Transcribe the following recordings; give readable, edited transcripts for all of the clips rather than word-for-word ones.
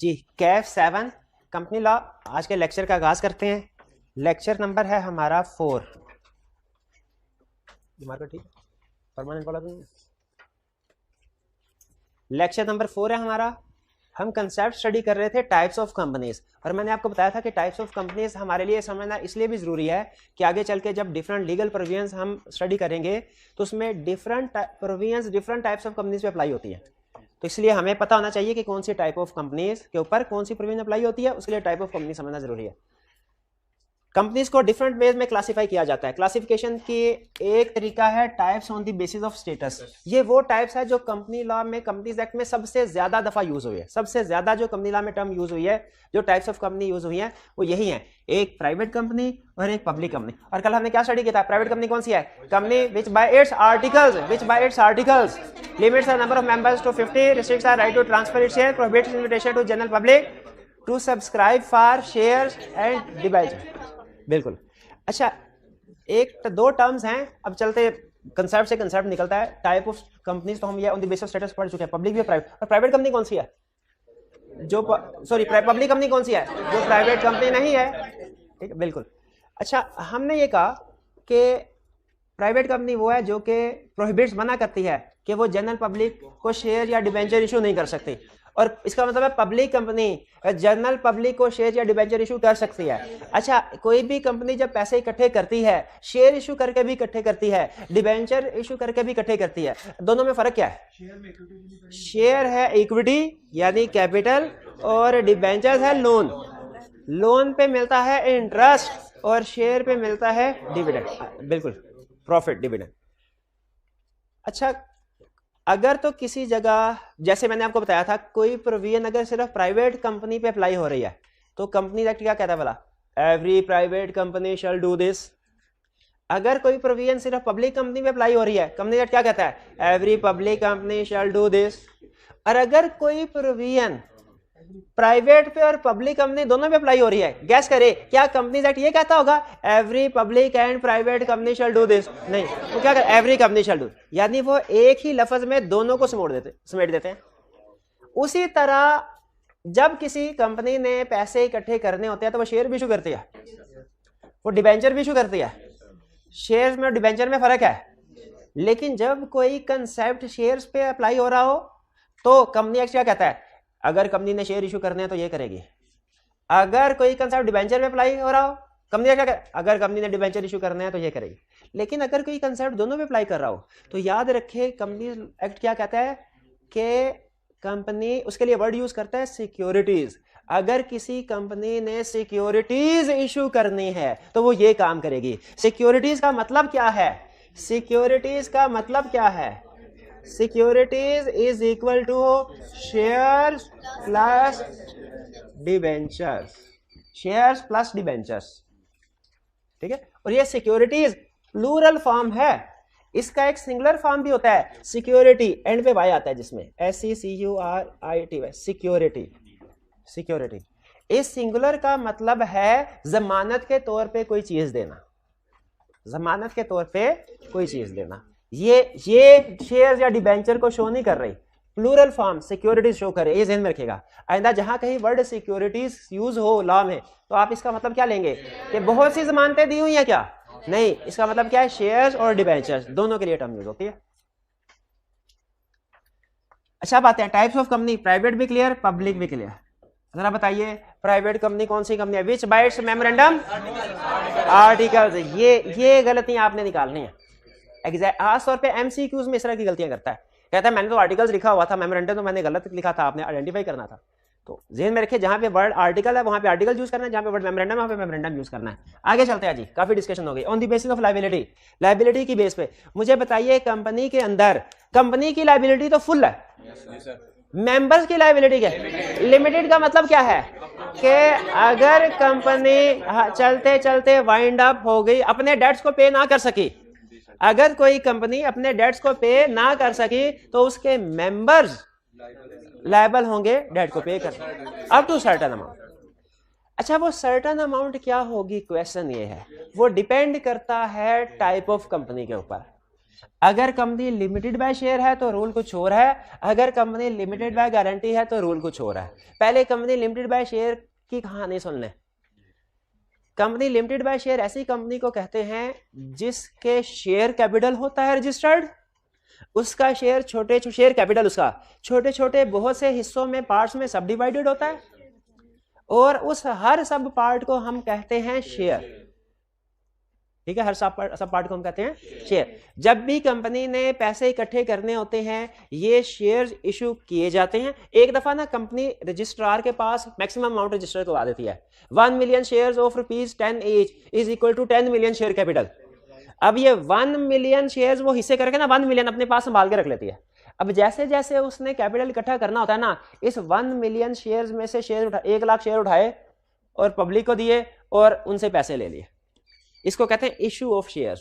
जी Kaif 7 company law. आज के lecture का आगाज करते हैं। लेक्चर नंबर है हमारा 4। ठीक परमानेंट वाला भी लेक्चर नंबर 4 है हमारा। हम कंसेप्ट स्टडी कर रहे थे टाइप्स ऑफ कंपनीज, और मैंने आपको बताया था कि टाइप्स ऑफ कंपनीज हमारे लिए समझना इसलिए भी ज़रूरी है कि आगे चल के जब डिफरेंट लीगल प्रोविजंस हम स्टडी करेंगे तो उसमें different provisions different types of companies पे अप्लाई होती है। तो इसलिए हमें पता होना चाहिए कि कौन सी टाइप ऑफ कंपनीज के ऊपर कौन सी प्रोविजन अप्लाई होती है, उसके लिए टाइप ऑफ कंपनी समझना जरूरी है। कंपनीज को डिफरेंट वेज में क्लासिफाई किया जाता है। क्लासिफिकेशन की एक तरीका है types on the basis of status. ये वो टाइप्स है जो कंपनी लॉ में, कंपनीज एक्ट में सबसे ज्यादा दफा यूज हुई है। सबसे ज्यादा जो कंपनी लॉ में टर्म यूज हुई है, जो टाइप्स ऑफ कंपनी यूज हुई है, वो यही है, एक प्राइवेट कंपनी और एक पब्लिक कंपनी। और कल हमने क्या स्टडी किया था? प्राइवेट कंपनी कौन सी है? Company which by its articles limits the number of members to 50, restricts the right to transfer its share, prohibits invitation to general public to subscribe for shares and debenture. बिल्कुल। अच्छा, एक दो terms हैं, अब चलते कंसेप्ट से concept निकलता है। टाइप ऑफ कंपनीज तो हम ये on the basis of status पढ़ चुके हैं, पब्लिक भी प्राइवेट। और प्राइवेट कंपनी कौन सी है? जो पब्लिक कंपनी कौन सी है? जो प्राइवेट कंपनी नहीं है। ठीक है, बिल्कुल। अच्छा, हमने ये कहा कि प्राइवेट कंपनी वो है जो कि प्रोहिबिट्स मना करती है कि वो जनरल पब्लिक को शेयर या डिबेंचर इशू नहीं कर सकती। और इसका मतलब है पब्लिक कंपनी जनरल पब्लिक को शेयर या डिबेंचर इशू कर सकती है। अच्छा, कोई भी कंपनी जब पैसे इकट्ठे करती है, शेयर इशू करके भी इकट्ठे करती है, डिबेंचर इशू करके भी इकट्ठे करती है, दोनों में फर्क क्या है? शेयर है इक्विटी यानी कैपिटल, और डिबेंचर है लोन। लोन पे मिलता है इंटरेस्ट और शेयर पे मिलता है डिविडेंड। बिल्कुल, प्रॉफिट डिविडेंड। अच्छा, अगर तो किसी जगह, जैसे मैंने आपको बताया था, कोई प्रोविजन अगर सिर्फ प्राइवेट कंपनी पे अप्लाई हो रही है तो कंपनी एक्ट क्या कहता है भला? Every private company shall do this. अगर कोई प्रोविजन सिर्फ पब्लिक कंपनी पे अप्लाई हो रही है, कंपनी एक्ट क्या कहता है? Every public company shall do this. और अगर कोई प्रोविजन प्राइवेट पे और पब्लिक कंपनी दोनों पे अप्लाई हो रही है, गैस करे क्या कंपनीज एक्ट ये कहता होगा every public and private company shall do this? नहीं, वो क्या कर एवरी कंपनी शैल डू, यानी वो एक ही लफ्ज में दोनों को समेट देते हैं। उसी तरह जब किसी कंपनी ने पैसे इकट्ठे करने होते हैं तो वो शेयर भी इशू करती है, वो डिबेंचर भी इशू करती है। शेयर्स में और डिबेंचर में फर्क है। लेकिन जब कोई कंसेप्ट शेयर्स पे अप्लाई हो रहा हो तो कंपनी एक्ट क्या कहता है? अगर कंपनी ने शेयर इशू करने हैं तो ये करेगी। अगर कोई कंसेप्ट डिबेंचर में अप्लाई हो रहा हो, कंपनी क्या करे? अगर कंपनी ने डिबेंचर इशू करने हैं तो ये करेगी। लेकिन अगर कोई कंसेप्ट दोनों पे अप्लाई कर रहा हो तो याद रखे कंपनी एक्ट क्या कहता है कि कंपनी उसके लिए वर्ड यूज करता है सिक्योरिटीज। अगर किसी कंपनी ने सिक्योरिटीज इशू करनी है तो वो ये काम करेगी। सिक्योरिटीज का मतलब क्या है? सिक्योरिटीज का मतलब क्या है? Securities is equal to shares plus debentures. Shares plus debentures, ठीक है। और ये सिक्योरिटीज प्लूरल फॉर्म है। इसका एक सिंगुलर फॉर्म भी होता है, सिक्योरिटी, एंड पे वाई आता है जिसमें SECURITY, सिक्योरिटी। सिक्योरिटी इस सिंगुलर का मतलब है जमानत के तौर पे कोई चीज देना, जमानत के तौर पे कोई चीज देना। ये शेयर या डिबेंचर को शो नहीं कर रही, प्लूरल फॉर्म सिक्योरिटीज शो करे। ये ध्यान में रखेगा। आइंदा जहां कहीं वर्ड सिक्योरिटीज यूज हो लॉ में तो आप इसका मतलब क्या लेंगे कि बहुत सी जमानतें दी हुई है क्या? नहीं, इसका मतलब क्या है? शेयर्स और डिबेंचर्स दोनों के लिए टर्म यूज होती है। अच्छा, बात है टाइप्स ऑफ कंपनी। प्राइवेट भी क्लियर, पब्लिक भी क्लियर। जरा बताइए प्राइवेट कंपनी कौन सी कंपनी है? विच बाइट्स मेमोरेंडम आर्टिकल्स। ये गलतियां आपने निकालनी है। खास तौर पे MCQs में इस तरह की गलतियां करता है। कहता है मैंने तो आर्टिकल्स लिखा हुआ था, मेमोरेंडम तो मैंने गलत लिखा था, आपने आइडेंटिफाई करना था। तो ज़हन में रखिए, जहां पे वर्ड आर्टिकल है वहां पे आर्टिकल यूज करना है, जहां पे वर्ड मेमोरेंडम है वहां पे मेमोरेंडम यूज करना है। आगे चलते हैं जी, काफी डिस्कशन हो गई। On the basis of liability, liability की बेस पे मुझे बताइए कंपनी के अंदर कंपनी की लायबिलिटी तो फुल है, मेंबर्स की लायबिलिटी क्या है? लिमिटेड का मतलब क्या है कि अगर कंपनी चलते चलते वाइंड अप हो गई, अपने डेट्स को पे ना कर सकी, अगर कोई कंपनी अपने डेट्स को पे ना कर सकी तो उसके मेंबर्स लायबल होंगे डेट को पे कर अप टू सर्टेन अमाउंट। अच्छा, वो सर्टेन अमाउंट क्या होगी? क्वेश्चन ये है, वो डिपेंड करता है टाइप ऑफ कंपनी के ऊपर। अगर कंपनी लिमिटेड बाय शेयर है तो रूल कुछ और है, अगर कंपनी लिमिटेड बाय गारंटी है तो रूल कुछ और है। पहले कंपनी लिमिटेड बाय शेयर की कहानी सुन लें। कंपनी लिमिटेड बाय शेयर ऐसी कंपनी को कहते हैं जिसके शेयर कैपिटल होता है रजिस्टर्ड, उसका शेयर शेयर कैपिटल उसका छोटे छोटे बहुत से हिस्सों में पार्ट्स में सब डिवाइडेड होता है, और उस हर सब पार्ट को हम कहते हैं शेयर। ठीक है, हर सब पार्ट को हम कहते हैं शेयर। जब भी कंपनी ने पैसे इकट्ठे करने होते हैं ये शेयर्स इशू किए जाते हैं। एक दफा ना कंपनी रजिस्ट्रार के पास मैक्सिमम अमाउंट रजिस्टर करवा देती है, 1 million shares of ₹10 each is equal to 10 million share capital. अब ये 1 मिलियन शेयर्स वो हिस्से करके ना 1 मिलियन अपने पास संभाल के रख लेती है। अब जैसे जैसे उसने कैपिटल इकट्ठा करना होता है ना, इस 1 मिलियन शेयर्स में से 1 लाख शेयर उठाए और पब्लिक को दिए और उनसे पैसे ले लिए, इसको कहते हैं इशू ऑफ शेयर।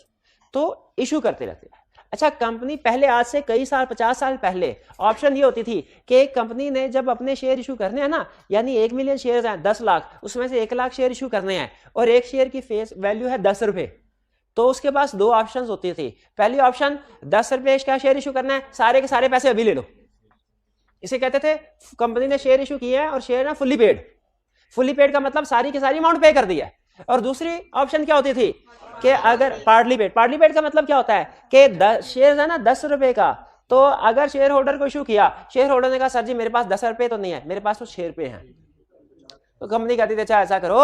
तो इशू करते रहते हैं। अच्छा, कंपनी पहले आज से कई साल 50 साल पहले ऑप्शन ये होती थी कि कंपनी ने जब अपने शेयर इशू करने हैं ना, यानी 1 मिलियन शेयर हैं 10 लाख, उसमें से 1 लाख शेयर इशू करने हैं और एक शेयर की फेस वैल्यू है 10 रुपए, तो उसके पास 2 ऑप्शन होती थी। पहली ऑप्शन 10 रुपए का शेयर इशू करना है, सारे के सारे पैसे अभी ले लो, इसे कहते थे कंपनी ने शेयर इशू किया है और शेयर ना फुल्ली पेड। फुल्ली पेड का मतलब सारी की सारी अमाउंट पे कर दी है। और दूसरी ऑप्शन क्या होती थी कि अगर पार्टली पेड का मतलब क्या होता है कि शेयर है ना 10 रुपए का, तो अगर शेयर होल्डर को इशू किया, शेयर होल्डर ने कहा सर जी मेरे पास 10 रुपए तो नहीं है, मेरे पास तो 6 रुपए हैं, तो कंपनी कहती थी अच्छा ऐसा करो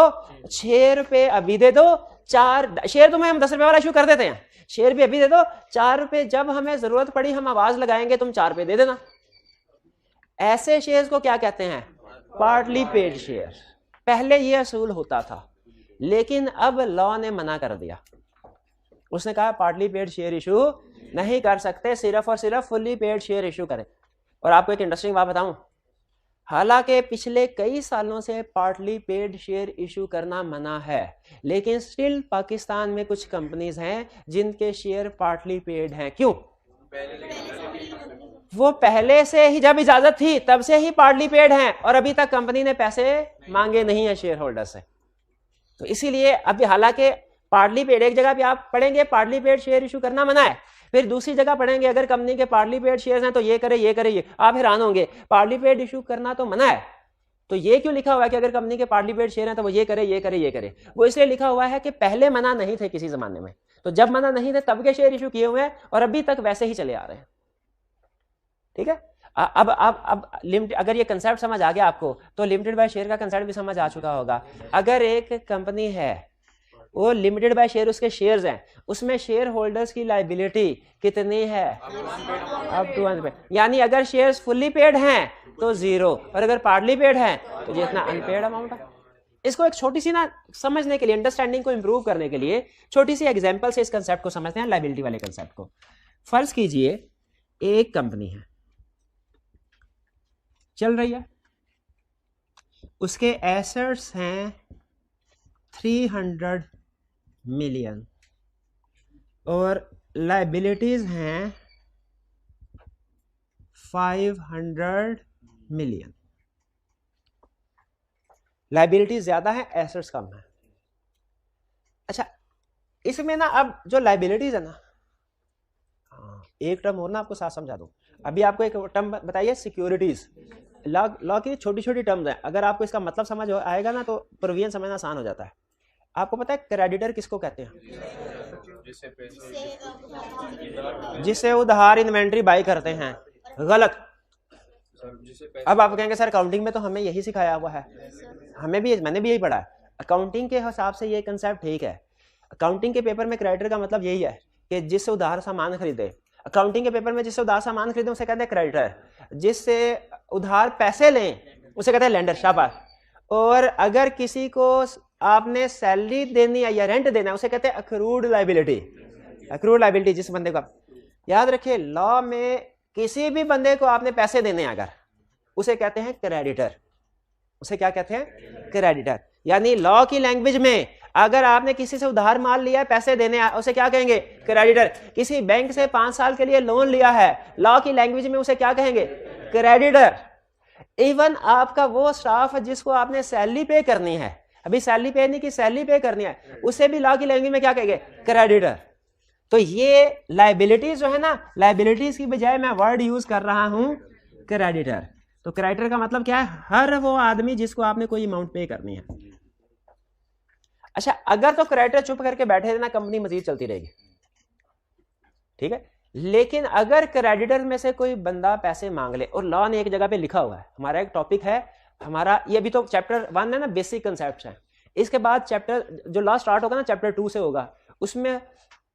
6 रुपए अभी दे दो, 4 शेयर तुम्हें हम 10 रुपए वाला इशू कर देते हैं, शेयर भी अभी दे दो, 4 रुपए जब हमें जरूरत पड़ी हम आवाज लगाएंगे तुम 4 रुपए दे देना। ऐसे शेयर्स को क्या कहते हैं? Partly paid share. पहले ये असूल होता था, लेकिन अब लॉ ने मना कर दिया। उसने कहा पार्टली पेड शेयर इशू नहीं कर सकते, सिर्फ और सिर्फ फुल्ली पेड शेयर इशू करें। और आपको एक इंटरेस्टिंग बात बताऊं, हालांकि पिछले कई सालों से पार्टली पेड शेयर इशू करना मना है, लेकिन स्टिल पाकिस्तान में कुछ कंपनीज हैं जिनके शेयर पार्टली पेड हैं। क्यों? वो पहले से ही जब इजाजत थी तब से ही पार्टली पेड हैं और अभी तक कंपनी ने पैसे मांगे नहीं है शेयर होल्डर से। तो इसीलिए अभी हालांकि पार्टली पेड, एक जगह पे आप पढ़ेंगे पार्टली पेड शेयर इशू करना मना है, फिर दूसरी जगह पढ़ेंगे अगर कंपनी के पार्टली पेड शेयर्स हैं तो ये करे ये करे ये, आप हैरान होंगे पार्टली पेड इशू करना तो मना है, तो ये क्यों लिखा हुआ है कि अगर कंपनी के पार्टली पेड शेयर हैं तो वो ये करे ये करे ये करे? वो इसलिए लिखा हुआ है कि पहले मना नहीं थे किसी जमाने में, तो जब मना नहीं थे तब के शेयर इशू किए हुए हैं और अभी तक वैसे ही चले आ रहे हैं। ठीक है, अब लिमिटेड, अगर ये कंसेप्ट समझ आ गया आपको तो लिमिटेड बाय शेयर का कंसेप्ट भी समझ आ चुका होगा। अगर एक कंपनी है वो लिमिटेड बाय शेयर, उसके शेयर्स हैं, उसमें शेयर होल्डर्स की लायबिलिटी कितनी है? अप टू 100, यानी अगर शेयर्स फुल्ली पेड हैं तो 0 और अगर पार्टली पेड हैं तो जितना अनपेड अमाउंट है। इसको एक छोटी सी ना समझने के लिए, अंडरस्टैंडिंग को इंप्रूव करने के लिए छोटी सी एग्जांपल से इस कंसेप्ट को समझते हैं, लायबिलिटी वाले कंसेप्ट को। फर्ज कीजिए एक कंपनी है चल रही है, उसके एसेट्स हैं 300 मिलियन और लायबिलिटीज हैं 500 मिलियन। लायबिलिटीज ज्यादा है, एसेट्स कम है। अच्छा, इसमें ना अब जो लायबिलिटीज है ना, एक टर्म और ना आपको साथ समझा दूं। अभी आपको एक टर्म बताइए सिक्योरिटीज। लॉ की छोटी छोटी टर्म्स हैं, अगर आपको इसका मतलब समझ आएगा ना तो प्रोविजन समझना आसान हो जाता है। आपको पता है क्रेडिटर किसको कहते हैं? जिसे उधार इन्वेंट्री बाई करते हैं। गलत। अब आप कहेंगे सर अकाउंटिंग में तो हमें यही सिखाया हुआ है, मैंने भी यही पढ़ा है। अकाउंटिंग के हिसाब से ये कंसेप्ट ठीक है। अकाउंटिंग के पेपर में क्रेडिटर का मतलब यही है कि जिससे उधार सामान खरीदे। अकाउंटिंग के पेपर में जिससे उधार सामान खरीदे उसे कहते हैं क्रेडिटर, जिससे उधार पैसे लें उसे कहते हैं लेंडर। शाबाश। और अगर किसी को आपने सैलरी देनी है या रेंट देना है उसे कहते हैं अक्रूड लायबिलिटी। अक्रूड लायबिलिटी जिस बंदे को, याद रखिए लॉ में किसी भी बंदे को आपने पैसे देने अगर उसे कहते हैं क्रेडिटर। उसे क्या कहते हैं? क्रेडिटर। यानी लॉ की लैंग्वेज में अगर आपने किसी से उधार माल लिया है, पैसे देने उसे क्या कहेंगे? क्रेडिटर। किसी बैंक से 5 साल के लिए लोन लिया है, लॉ की लैंग्वेज में उसे क्या कहेंगे? क्रेडिटर। इवन आपका वो स्टाफ जिसको आपने सैलरी पे करनी है, अभी सैलरी पे नहीं की सैलरी पे करनी है, उसे भी लॉ की लैंग्वेज में क्या कहेंगे? क्रेडिटर। तो ये लाइबिलिटीज जो है ना, लाइबिलिटीज की बजाय मैं वर्ड यूज कर रहा हूं क्रेडिटर। तो क्रेडिटर का मतलब क्या है? हर वो आदमी जिसको आपने कोई अमाउंट पे करनी है। अच्छा, अगर तो क्रेडिटर चुप करके बैठे रहना, कंपनी मजीद चलती रहेगी, ठीक है। लेकिन अगर क्रेडिटर में से कोई बंदा पैसे मांग ले, और लॉ ने एक जगह पे लिखा हुआ है, हमारा एक टॉपिक है हमारा, ये भी तो चैप्टर 1 है ना, बेसिक कंसेप्ट है। इसके बाद चैप्टर जो लॉ स्टार्ट होगा ना, चैप्टर 2 से होगा, उसमें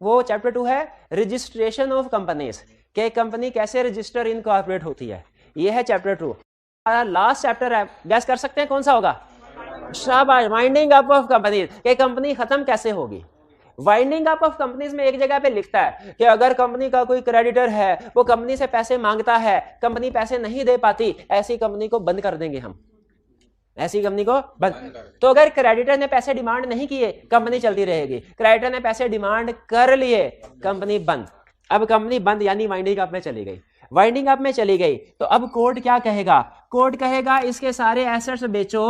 वो चैप्टर 2 है रजिस्ट्रेशन ऑफ कंपनीज, के कंपनी कैसे रजिस्टर इनकॉर्पोरेट होती है, ये है चैप्टर 2। लास्ट चैप्टर है, गैस कर सकते हैं कौन सा होगा? शाबाश, वाइंडिंग अप ऑफ कंपनीज, के कंपनी खत्म कैसे होगी। वाइंडिंग अप ऑफ कंपनीज में एक जगह पे लिखता है कि अगर कंपनी का कोई क्रेडिटर है, वो कंपनी से पैसे मांगता है, कंपनी पैसे नहीं दे पाती, ऐसी कंपनी को बंद कर देंगे हम, ऐसी कंपनी को बंद। तो अगर क्रेडिटर ने पैसे डिमांड नहीं किए, कंपनी चलती रहेगी। क्रेडिटर ने पैसे डिमांड कर लिए, कंपनी बंद। अब कंपनी बंद यानी वाइंडिंग अप में चली गई। वाइंडिंग अप में चली गई तो अब कोर्ट क्या कहेगा? कोर्ट कहेगा इसके सारे एसेट्स बेचो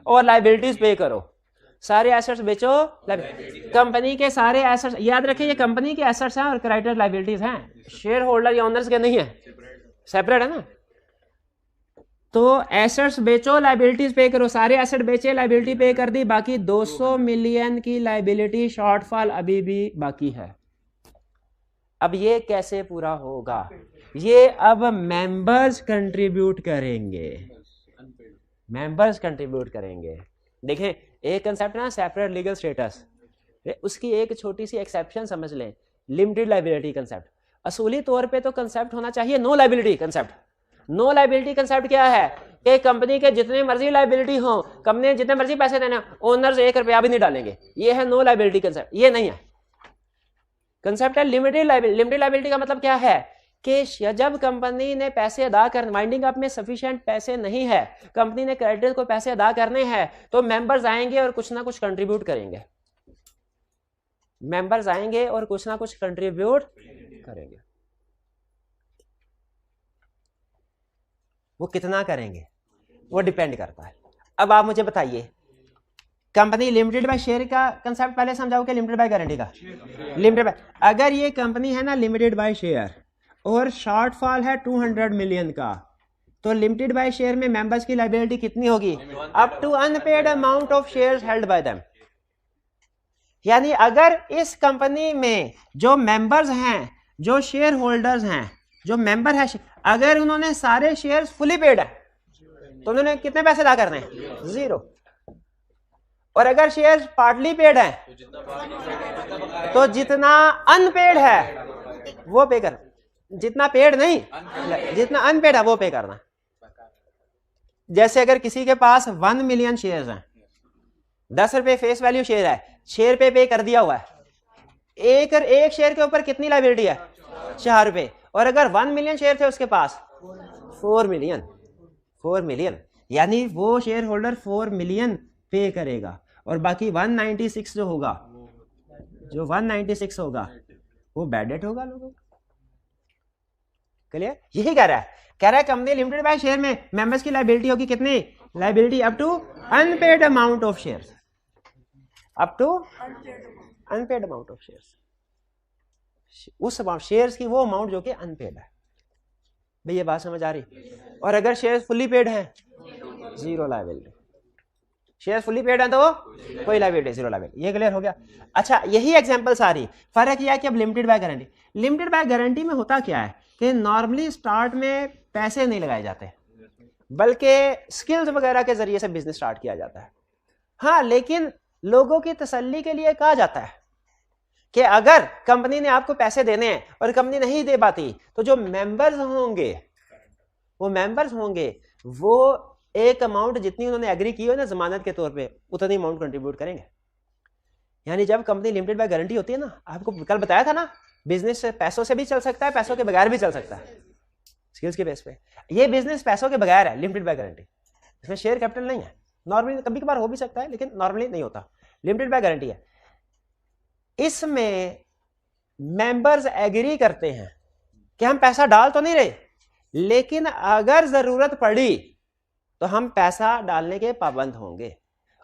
और लायबिलिटीज पे करो। सारे एसेट्स बेचो, कंपनी के सारे एसेट्स, याद रखिए ये कंपनी के एसेट्स हैं और क्रेडिटर लायबिलिटीज हैं, शेयर होल्डर या ओनर्स के नहीं है, सेपरेट है ना। तो एसेट्स बेचो, लायबिलिटीज पे करो। सारे एसेट बेचे, लायबिलिटी पे कर दी, बाकी 200 मिलियन की लायबिलिटी शॉर्टफॉल अभी भी बाकी है। अब ये कैसे पूरा होगा? ये अब मेंबर्स कंट्रीब्यूट करेंगे, मेंबर्स कंट्रीब्यूट करेंगे। देखें, एक कंसेप्ट है ना सेपरेट लीगल स्टेटस, उसकी एक छोटी सी एक्सेप्शन समझ लें, लिमिटेड लायबिलिटी कंसेप्ट। असूली तौर पे तो कंसेप्ट होना चाहिए no liability concept. No liability concept क्या है कि कंपनी के जितने मर्जी लायबिलिटी हो, कंपनी ने जितने मर्जी पैसे देने, ओनर्स 1 रुपया भी नहीं डालेंगे, ये है नो लायबिलिटी कंसेप्ट। ये नहीं है, कंसेप्ट है लिमिटेड लायबिलिटी। लिमिटेड लायबिलिटी का मतलब क्या है कि जब कंपनी ने पैसे अदा कर, वाइंडिंग अप में सफिशिएंट पैसे नहीं है, कंपनी ने क्रेडिटर को पैसे अदा करने हैं, तो मेंबर्स आएंगे और कुछ ना कुछ कंट्रीब्यूट करेंगे। मेंबर्स आएंगे और कुछ ना कुछ कंट्रीब्यूट करेंगे। वो कितना करेंगे वो डिपेंड करता है। अब आप मुझे बताइए, कंपनी लिमिटेड बाय शेयर का कंसेप्ट पहले समझाओ कि लिमिटेड बाय गारंटी का। लिमिटेड बाय, अगर ये कंपनी है ना लिमिटेड बाय शेयर और शॉर्टफॉल है 200 मिलियन का, तो लिमिटेड बाय शेयर में मेंबर्स की लायबिलिटी कितनी होगी? Up to unpaid amount of shares held by them. यानी अगर इस कंपनी में जो मेंबर्स हैं, जो शेयर होल्डर्स हैं, जो मेंबर है, अगर उन्होंने सारे शेयर्स फुली पेड है तो उन्होंने कितने पैसे अदा करने हैं? 0। और अगर शेयर्स पार्टली पेड है तो जितना अनपेड है वो पे कर, जितना पेड नहीं, जितना अनपेड है वो पे करना। जैसे अगर किसी के पास 1 मिलियन शेयर्स हैं, 10 रुपए फेस वैल्यू शेयर है, 6 रुपए पे कर दिया हुआ है, एक शेयर के ऊपर कितनी लायबिलिटी है? 4 रुपए। और अगर 1 मिलियन शेयर थे उसके पास 4 मिलियन, यानी वो शेयर होल्डर 4 मिलियन पे करेगा और बाकी 196 जो होगा, जो 196 होगा वो बैड डेट होगा लोगों का। क्लियर? यही कह रहा है कंपनी लिमिटेड बाय शेयर में मेंबर्स की लायबिलिटी होगी कितनी? Liability up to unpaid amount of shares, up to unpaid amount of shares, उस अमाउंट शेयर्स की वो अमाउंट जो कि अनपेड है। भाई ये बात समझ आ रही? और अगर शेयर्स फुली पेड है 0 लायबिलिटी, शेयर फुली पेड है तो कोई लायबिलिटी, 0 लायबिलिटी। ये क्लियर हो गया? अच्छा, यही एग्जांपल सारी। फर्क यह है कि अब limited by guarantee, limited by guarantee में होता क्या है कि नॉर्मली स्टार्ट में पैसे नहीं लगाए जाते, बल्कि स्किल्स वगैरह के जरिए से बिजनेस स्टार्ट किया जाता है। हाँ, लेकिन लोगों की तसल्ली के लिए कहा जाता है कि अगर कंपनी ने आपको पैसे देने हैं और कंपनी नहीं दे पाती, तो जो मेंबर्स होंगे, वो मेंबर्स होंगे वो एक अमाउंट जितनी उन्होंने एग्री की हो ना जमानत के तौर पे, उतनी अमाउंट कंट्रीब्यूट करेंगे। यानी जब कंपनी लिमिटेड बाय गारंटी होती है ना, आपको कल बताया था ना, बिजनेस पैसों से भी चल सकता है, पैसों के बगैर भी चल सकता है, स्किल्स के बेस पे। ये बिजनेस पैसों के बगैर है लिमिटेड बाय गारंटी, इसमें शेयर कैपिटल नहीं है। नॉर्मली कभी कभार हो भी सकता है लेकिन नॉर्मली नहीं होता, लिमिटेड बाय गारंटी है। इसमें मेंबर्स एग्री करते हैं कि हम पैसा डाल तो नहीं रहे, लेकिन अगर जरूरत पड़ी तो हम पैसा डालने के पाबंद होंगे।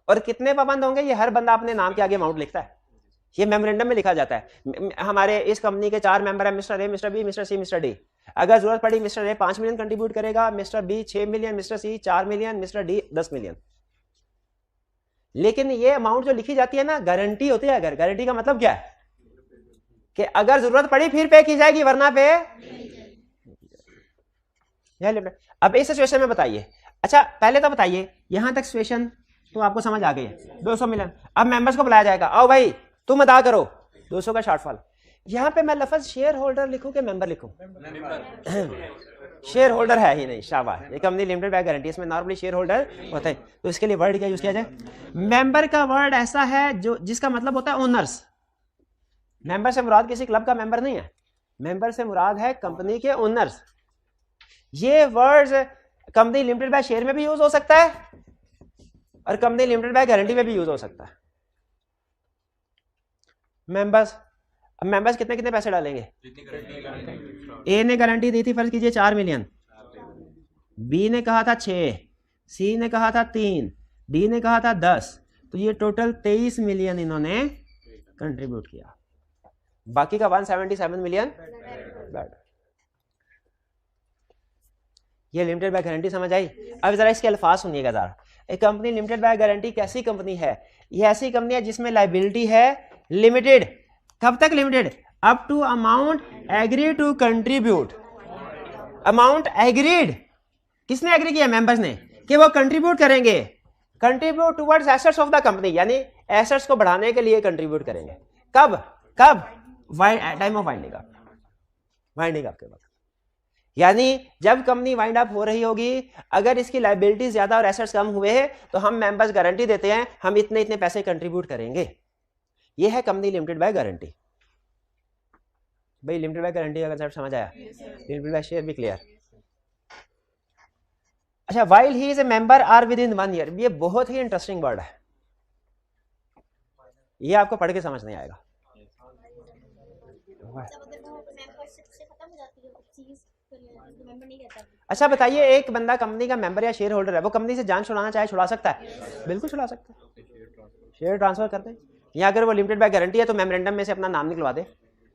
और कितने पाबंद होंगे? ये हर बंदा अपने नाम के आगे अमाउंट लिखता है, ये मेमोरेंडम में लिखा जाता है। हमारे इस कंपनी के 4 मेंबर हैं, mister A, mister B, mister C, mister D. अगर जरूरत पड़ी मिस्टर ए 5 मिलियन कंट्रीब्यूट करेगा, mister B 6 million, mister C 4 million, mister D 10 million. लेकिन ये अमाउंट जो लिखी जाती है ना, गारंटी होती है। अगर गारंटी का मतलब क्या है कि अगर जरूरत पड़ी फिर पे की जाएगी, वरना पे। अब इस सिचुएशन में बताइए, अच्छा पहले तो बताइए यहां तक सिचुएशन तो आपको समझ आ गई है, 200 मिलियन। अब मेंबर्स को बुलाया जाएगा, आओ भाई तुम अदा करो 200 का शॉर्टफॉल। यहां पे मैं लफ्ज शेयर होल्डर लिखूं कि मेंबर लिखूं? शेयर होल्डर है ही नहीं, शाबाश। ये कंपनी लिमिटेड बाय गारंटी, इसमें नॉर्मली शेयर होल्डर होता है, तो इसके लिए वर्ड क्या यूज किया जाए? मेंबर का वर्ड ऐसा है जो जिसका मतलब होता है ओनर्स। मेंबर से मुराद किसी क्लब का मेंबर नहीं है, मेंबर से मुराद है कंपनी के ओनर्स। ये words company limited by share में भी यूज हो सकता है और कंपनी लिमिटेड बाय गारंटी में भी यूज हो सकता है। मेंबर्स, अब मेंबर्स कितने कितने पैसे डालेंगे? ए ने गारंटी दी थी फर्ज कीजिए 4 मिलियन, बी ने कहा था 6, सी ने कहा था 3, डी ने कहा था 10, तो ये टोटल 23 मिलियन इन्होंने कंट्रीब्यूट किया। बाकी का 177 मिलियन बैड। ये लिमिटेड बाय गारंटी समझ आई? अब जरा इसके अल्फाज सुनिएगा जरा। एक कंपनी लिमिटेड बाय गारंटी कैसी कंपनी है? ये ऐसी कंपनी है जिसमें लायबिलिटी है लिमिटेड। कब तक limited? Up to amount agree to contribute. Amount agreed, किसने एग्री किया? मेंबर्स ने, कि वो कंट्रीब्यूट करेंगे। Contribute towards assets of the company, यानी एसेट्स को बढ़ाने के लिए कंट्रीब्यूट करेंगे। कब? Time of winding up, winding up के वक्त। यानी जब कंपनी वाइंड अप हो रही होगी, अगर इसकी लायबिलिटी ज्यादा और एसेट्स कम हुए हैं, तो हम मेंबर्स गारंटी देते हैं हम इतने इतने पैसे कंट्रीब्यूट करेंगे। ये है कंपनी लिमिटेड बाय गारंटी। भाई लिमिटेड बाय गारंटी का कंसेप्ट समझ आया? लिमिटेड बाय शेयर भी क्लियर। अच्छा, while he is a member or within 1 year, ये बहुत ही इंटरेस्टिंग वर्ड है, ये आपको पढ़ के समझ नहीं आएगा। अच्छा बताइए, एक बंदा कंपनी का मेंबर या शेयर होल्डर है, वो कंपनी से जान छुड़ाना चाहे छुड़ा सकता है? बिल्कुल छुड़ा सकता है, शेयर ट्रांसफर करते हैं। या अगर वो लिमिटेड बाय गारंटी है तो मेमोरेंडम में से अपना नाम निकलवा दे,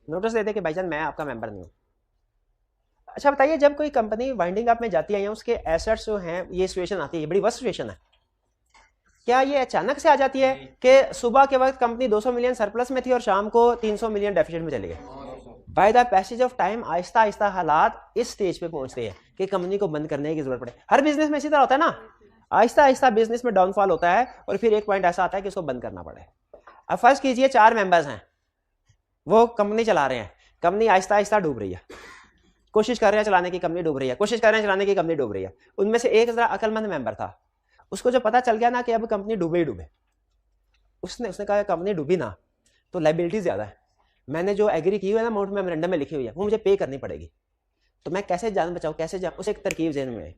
नोटिस दे दे कि भाईजान मैं आपका मेंबर नहीं हूं। अच्छा बताइए, जब कोई कंपनी वाइंडिंग अप में जाती है या उसके एसेट्स जो हैं, ये सिचुएशन आती है, बड़ी वर्स्ट सिचुएशन है, क्या ये अचानक से आ जाती है कि सुबह के वक्त कंपनी 200 मिलियन सरप्लस में थी और शाम को 300 मिलियन डेफिसिट में चली गई? By the passage of time Aahista Aahista हालात इस स्टेज पे पहुंचते हैं कि कंपनी को बंद करने की जरूरत पड़े। हर बिजनेस में इसी तरह होता है ना, आहिस्ता आहिस्ता बिजनेस में डाउनफॉल होता है और फिर एक पॉइंट ऐसा आता है कि उसको बंद करना पड़े। अब फर्स्ट कीजिए 4 मेंबर्स हैं, वो कंपनी चला रहे हैं, कंपनी आहिस्ता आहिस्ता डूब रही है, कोशिश कर रहे हैं चलाने की, कंपनी डूब रही है, कोशिश कर रहे हैं चलाने की, कंपनी डूब रही है। उनमें से एक जरा अकलमंद मेंबर था, उसको जो पता चल गया ना कि अब कंपनी डूबे ही डूबे, उसने कहा कंपनी डूबी ना तो लायबिलिटी ज्यादा है, मैंने जो एग्री की हुई है ना अमाउंट मेमोरेंडम में लिखी हुई है वो मुझे पे करनी पड़ेगी, तो मैं कैसे जान बचाऊं, कैसे जान? उसे एक तरकीब ज़हन में आई।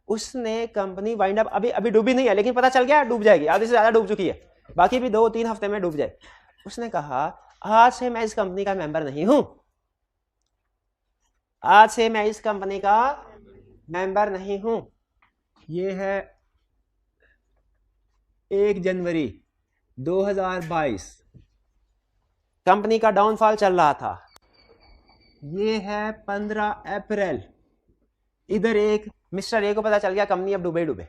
उसने कंपनी वाइंड अप अभी डूबी नहीं है, लेकिन पता चल गया डूब जाएगी, आधे से ज्यादा डूब चुकी है, बाकी भी 2-3 हफ्ते में डूब जाए। उसने कहा आज से मैं इस कंपनी का मेंबर नहीं हूं, आज से मैं इस कंपनी का मेंबर नहीं हूं। ये है 1 जनवरी 2022, कंपनी का डाउनफॉल चल रहा था। ये है 15 अप्रैल, इधर एक मिस्टर ए को पता चल गया कंपनी अब डूबे डूबे।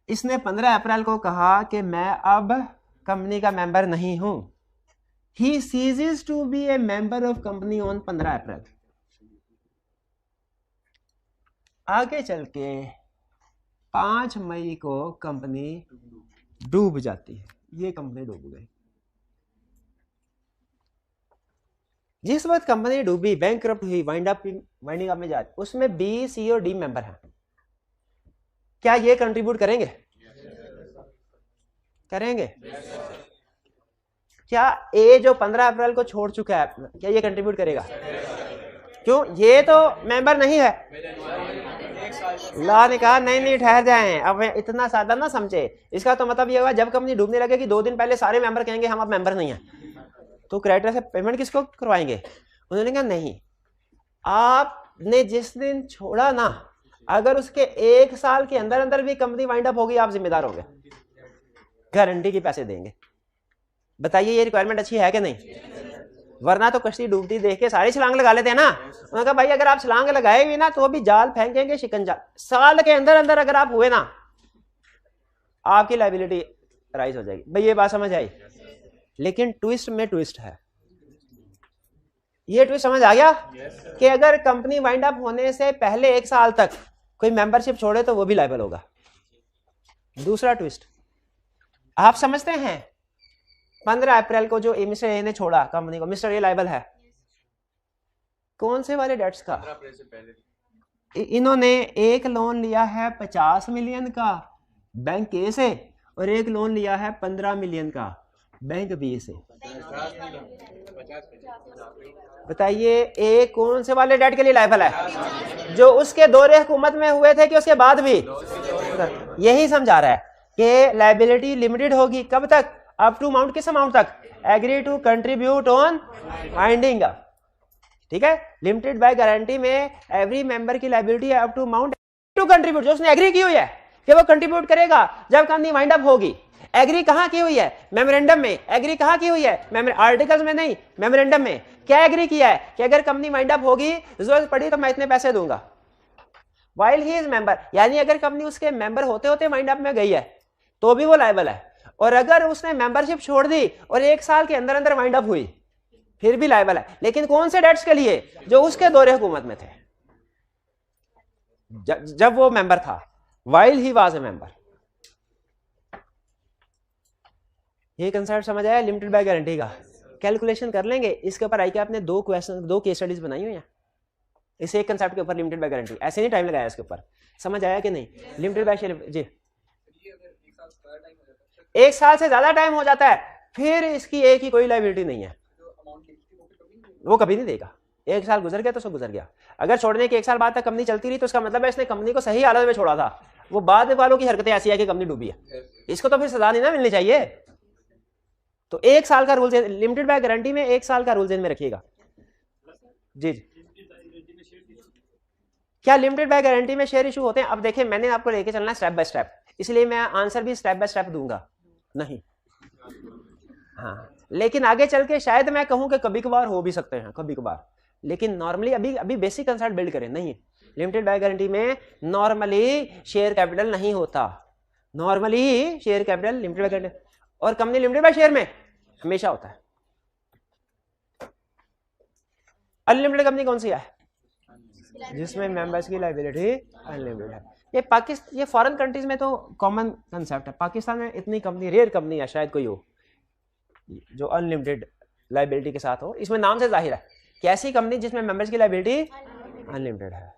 इसने 15 अप्रैल को कहा कि मैं अब कंपनी का मेंबर नहीं हूं। He ceases to be a member of company on 15 अप्रैल। आगे चल के 5 मई को कंपनी डूब जाती है, ये कंपनी डूब गई। जिस वक्त कंपनी डूबी, बैंकक्रप्ट हुई, वाइंडिंग अप में जाती, उसमें बी, सी और डी मेंबर हैं। क्या ये कंट्रीब्यूट करेंगे? करेंगे। क्या ए जो 15 अप्रैल को छोड़ चुका है, क्या ये कंट्रीब्यूट करेगा? क्यों? ये तो मेंबर नहीं है। ला ने कहा नहीं ठहर जाएं, अब इतना सादा ना समझे। इसका तो मतलब ये होगा जब कंपनी डूबने लगे कि 2 दिन पहले सारे मेंबर कहेंगे हम अब मेंबर नहीं है, तो क्रेडिटर से पेमेंट किसको करवाएंगे? उन्होंने कहा नहीं, आपने जिस दिन छोड़ा ना, अगर उसके 1 साल के अंदर अंदर भी कंपनी वाइंड अप होगी, आप जिम्मेदार होंगे, गारंटी के पैसे देंगे। बताइए ये रिक्वायरमेंट अच्छी है कि नहीं? वरना तो कश्ती डूबती देख के सारे छलांग लगा लेते हैं ना। उन्होंने कहा भाई अगर आप छलांग लगाए भी ना तो भी जाल फेंकेंगे शिकंजा, साल के अंदर अंदर अगर आप हुए ना आपकी लायबिलिटी राइज हो जाएगी। भाई ये बात समझ आई? लेकिन ट्विस्ट में ट्विस्ट है, ये ट्विस्ट समझ आ गया कि अगर कंपनी वाइंड अप होने से पहले 1 साल तक कोई मेंबरशिप छोड़े तो वो भी लायबल होगा। दूसरा ट्विस्ट आप समझते हैं, 15 अप्रैल को जो मिस्टर ए ने छोड़ा कंपनी को, मिस्टर ए लायबल है कौन से वाले डेट्स का? इन्होंने एक लोन लिया है 50 मिलियन का बैंक ए से और एक लोन लिया है 15 मिलियन का बैंक बी से। बताइए ए कौन से वाले डेट के लिए लायबल है? जो उसके दौरे हुकूमत में हुए थे कि उसके बाद भी? यही समझा रहा है कि लायबिलिटी लिमिटेड होगी कब तक? अप टू अमाउंट, किस अमाउंट तक? Agree to contribute on winding up. ठीक है, लिमिटेड बाय गारंटी में एवरी मेंबर की लायबिलिटी है up to amount to contribute, जो उसने एग्री की हुई है कि वो कंट्रीब्यूट करेगा जब कंपनी वाइंड अप होगी। एग्री कहां की हुई है? मेमोरेंडम में। एग्री कहां की हुई है? आर्टिकल्स में नहीं, मेमोरेंडम में। क्या एग्री किया है कि अगर कंपनी वाइंड अप होगी, जरूरत पड़ी तो मैं इतने पैसे दूंगा वाइल ही इज मेंबर। यानी अगर कंपनी उसके मेंबर होते होते वाइंड अप में गई है तो भी वो लायबल है, और अगर उसने मेंबरशिप छोड़ दी और 1 साल के अंदर अंदर वाइंड अप हुई फिर भी लायबल है। लेकिन कौन से डेट्स के लिए? जो उसके दौरे हुकूमत में थे, जब वो मेंबर था, while he was a member. ये कंसेप्ट समझ आया लिमिटेड बाय गारंटी का? कैलकुलेशन कर लेंगे इसके ऊपर। आई के आपने 2 क्वेश्चन, 2 केस स्टडीज बनाई हुई हैं इस एक कंसेप्ट के ऊपर, लिमिटेड बाय गारंटी। ऐसे नहीं टाइम लगाया इसके ऊपर। समझ आया कि नहीं? लिमिटेड बाय जी 1 साल से ज्यादा टाइम हो जाता है फिर इसकी एक ही कोई लायबिलिटी नहीं है, वो कभी नहीं देगा। 1 साल गुजर गया तो सब गुजर गया। अगर छोड़ने के 1 साल बाद तक कंपनी चलती रही तो इसका मतलब है इसने कंपनी को सही हालत में छोड़ा था, वो बाद वालों की हरकतें ऐसी है कि कंपनी डूबी है, इसको तो फिर सजा नहीं ना मिलनी चाहिए। तो 1 साल का रूल, लिमिटेड बाय गारंटी में 1 साल का रूल में रखिएगा। जी क्या लिमिटेड बाय गारंटी में शेयर इशू होते हैं? अब देखिए मैंने आपको लेके चलना है स्टेप बाय स्टेप, इसलिए मैं आंसर भी स्टेप बाय स्टेप दूंगा नहीं। हाँ, लेकिन आगे चल के शायद मैं कहूं कि कभी कभार हो भी सकते हैं, कभी कभार, लेकिन नॉर्मली अभी बेसिक कंसेप्ट बिल्ड करें। नहीं, लिमिटेड बाय गारंटी में नॉर्मली शेयर कैपिटल नहीं होता, normally share capital limited by guarantee और कंपनी लिमिटेड बाय शेयर में हमेशा होता है। अनलिमिटेड कंपनी कौन सी है? जिसमें मेंबर्स की लायबिलिटी अनलिमिटेड है। ये पाकिस्तान, ये फॉरेन कंट्रीज में तो कॉमन कंसेप्ट है। पाकिस्तान में इतनी कंपनी, रेयर कंपनी है शायद कोई हो जो अनलिमिटेड लायबिलिटी के साथ हो। इसमें नाम से जाहिर है कि ऐसी कंपनी जिसमें मेंबर्स की लायबिलिटी अनलिमिटेड है।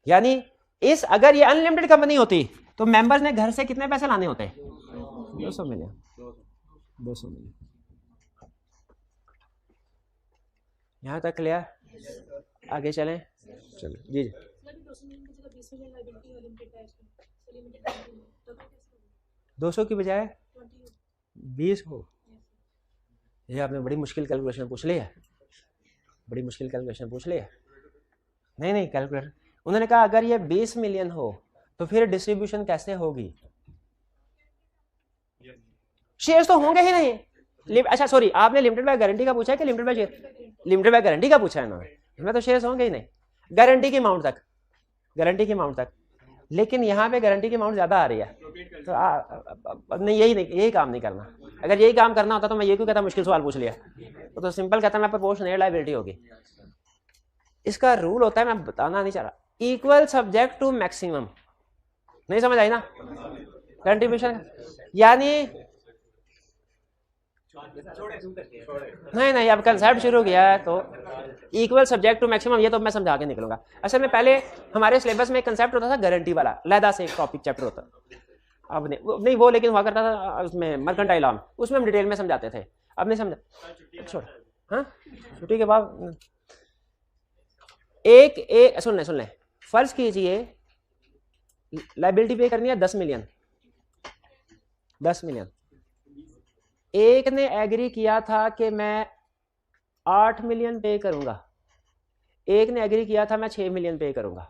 यानी इस अगर ये अनलिमिटेड कंपनी होती तो मेंबर्स ने घर से कितने पैसे लाने होते? 200 मिलियन। 200 मिलियन। यहां तक क्लियर? आगे चलें। चलो जी जी। 200 की बजाय 20 हो, ये आपने बड़ी मुश्किल कैलकुलेशन पूछ ली है, बड़ी मुश्किल कैलकुलेशन पूछ ली है। नहीं कैलकुलेटर, उन्होंने कहा अगर ये 20 मिलियन हो तो फिर डिस्ट्रीब्यूशन कैसे होगी? शेयर्स तो होंगे ही नहीं। अच्छा सॉरी, आपने लिमिटेड बाय गारंटी का पूछा है कि limited by share? Limited by guarantee का पूछा है ना, इसमें तो शेयर्स होंगे ही नहीं, गारंटी की अमाउंट तक, गारंटी की अमाउंट तक। लेकिन यहाँ पे गारंटी की अमाउंट ज्यादा आ रही है तो नहीं, यही काम नहीं करना। अगर यही काम करना होता तो मैं ये क्यों कहता मुश्किल सवाल पूछ लिया, तो सिंपल कहता मैं प्रोपोर्शनल लायबिलिटी होगी। इसका रूल होता है, मैं बताना नहीं चाह रहा, इक्वल सब्जेक्ट टू मैक्सिमम। नहीं समझ आई ना कंट्रीब्यूशन? यानी नहीं अब कंसेप्ट शुरू किया है तो इक्वल सब्जेक्ट टू मैक्सिमम, ये तो मैं समझा के निकलूंगा। असल में पहले हमारे सिलेबस में एक कंसेप्ट होता था गारंटी वाला, लहदा से एक टॉपिक चैप्टर होता। अब नहीं वो लेकिन हुआ करता था उसमें मर्केंटाइल लॉ, उसमें हम डिटेल में समझाते थे। अब नहीं समझा, छोड़। हाँ, छुट्टी के बाद एक सुन लें, फर्ज कीजिए लायबिलिटी पे करनी है 10 मिलियन। 10 मिलियन एक ने एग्री किया था कि मैं 8 मिलियन पे करूंगा, एक ने एग्री किया था मैं 6 मिलियन पे करूंगा।